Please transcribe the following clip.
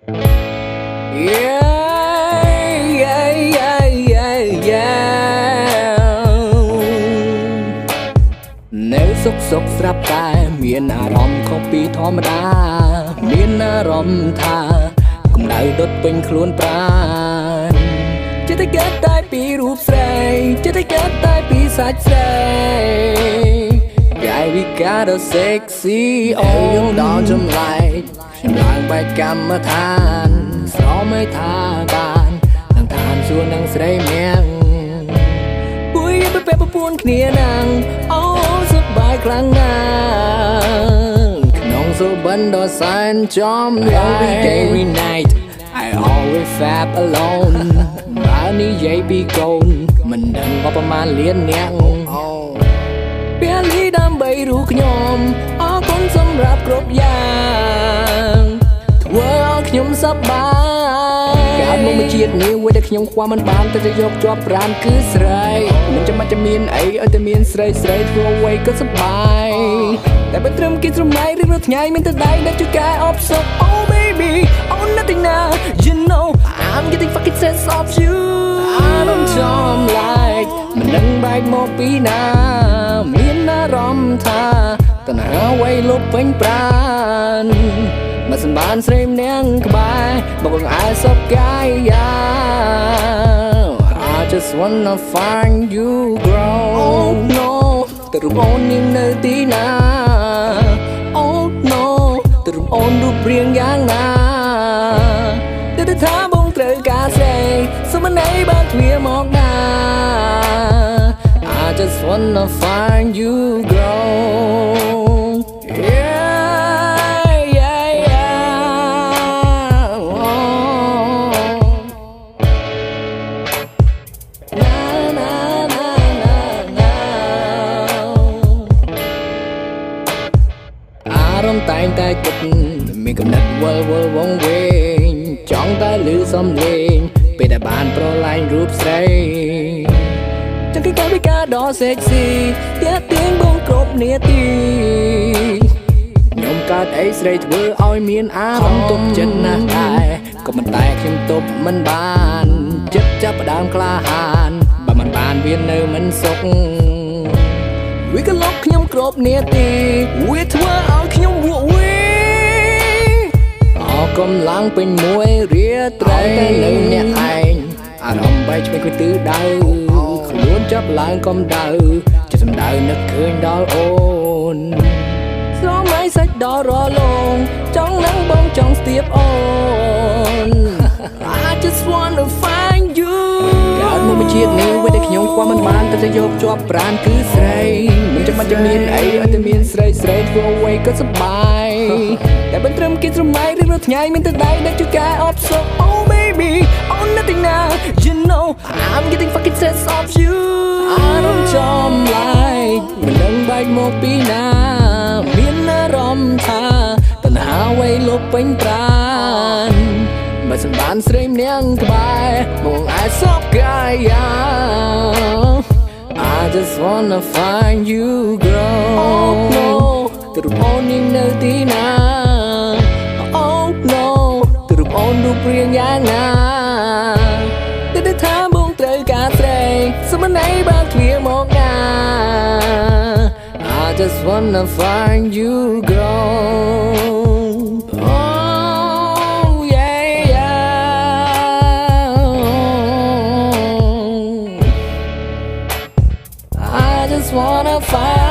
Yeah, yeah, yeah, yeah, yeah. នៅសុខសុខស្រាប់តែមានអារម្មណ៍ខុសពីធម្មតាមានអារម្មណ៍ថាកម្ដៅដុតពេញខ្លួនប្រាណចិត្តតែកើតតែពីរូបស្រីចិត្តតែកើតតែពីសាច់ស្រី Yeah, we got a sexy អូនដល់ចម្លែកខ្ញុំឡើងបែកកម្មដ្ឋានស្រមេថាបាននឹងឋានសួគ៌នឹងស្រីមៀងពួយទៅពេលប្រពន្ធគ្នានឹងអូសប្បាយខ្លាំងណាស់ក្នុងសុបិនដ៏សែនចំឡៃ Every day every night I always fab alone បើនិយាយពីកូនមិនដឹងក៏ប្រមាណលានអ្នកពេលនេះដើម្បីរូខ្ញុំអរគុណសម្រាប់គ្រប់យ៉ាងធ្វើឲ្យខ្ញុំសប្បាយកើតមកមួយជាតិនេះវាតែខ្ញុំខ្វះមិនបានតែយកជាប់ប្រាណគឺស្រីមិនចាំបាច់មានអីឲ្យតែមានស្រីស្រីធ្វើអ្វីក៏សប្បាយតែបើត្រឹមគេស្រមៃឬរាល់ថ្ងៃមានតែដៃដែលជួយកែអបសុខ Oh baby oh nothing now you know I'm getting fucking sense of you I don't jump like មិនដឹងបែកមកពីណាមានអារម្មណ៍ថាតណ្ហាវ័យលុបពេញប្រាណមកសម្បានស្រីម្នាក់ក្បែរមកបង្អែសពកាយយ៉ា I just wanna find you girl Oh no ទៅរូបអូននាងនៅទីណា Oh no ទៅរូបអូនរូបរាងយ៉ាងណាទៅថាបងត្រូវការស្រីសុំមិនអីបើទ្វារមកណា I just wanna find you girl Yeah yeah yeah Na na na na na អារម្មណ៍តែងតែគិតមានកំណត់វល់វល់វងវែងចង់តែលឺសំឡេងពេលដែលបានប្រឡាញ់រូបស្រីចឹងគេកាយវិការដ៏ sexy ទាក់ទាញបងគ្រប់នាទីខ្ញុំកើតអីស្រីធ្វើឲ្យមានអារម្មណ៍ទុកចិត្តណាស់ដែរក៏មិនតែខ្ញុំទុកមិនបានចិត្តចាប់ផ្ដើមក្លាហានបើមិនបានវានៅមិនសុខវាក៏លុបខ្ញុំគ្រប់នាទីវាធ្វើឲ្យខ្ញុំវក់វីអរកំឡាំងពេញមួយរាត្រីតែនៅអ្នកឯងអារម្មណ៍បែកឆ្វេងគួយទិសដៅខ្លួនចាប់ឡើងកំដៅចិត្តសម្ដៅនឹកឃើញដល់អូនស្រមៃសាច់ដល់រលងចង់នឹងបងចង់ស្ទាបអូន I just wanna find you កើតមកមួយជាតិនេះវាតែខ្ញុំខ្វះមិនបានតែយកជាប់ប្រាណគឺស្រីមិនចាំបាច់មានអីឲ្យតែមានស្រីស្រីធ្វើអ្វីក៏សប្បាយតែមិនត្រឹមគេស្រមៃឬរាល់ថ្ងៃមានតែដៃដែលជួយកែអបសុខ Oh baby oh nothing now you know I'm getting fucking sense of you I don't jump like មិនដឹងបែកមកពីណាមានអារម្មណ៍ថាតណ្ហាវ័យលុបពេញប្រាណបើសម្បានស្រីម្នាក់ក្បែរមកអាចសពកាយយ៉ា I just wanna find you girl Oh no ទៅរូបអូននាងនៅទីណា Oh no ទៅរូបអូនរូបរាងយ៉ាងណាទៅថាបងត្រូវការស្រីសុំមិនអីបើទ្វារមកណា I just wanna find you girl Oh yeah yeah I just wanna find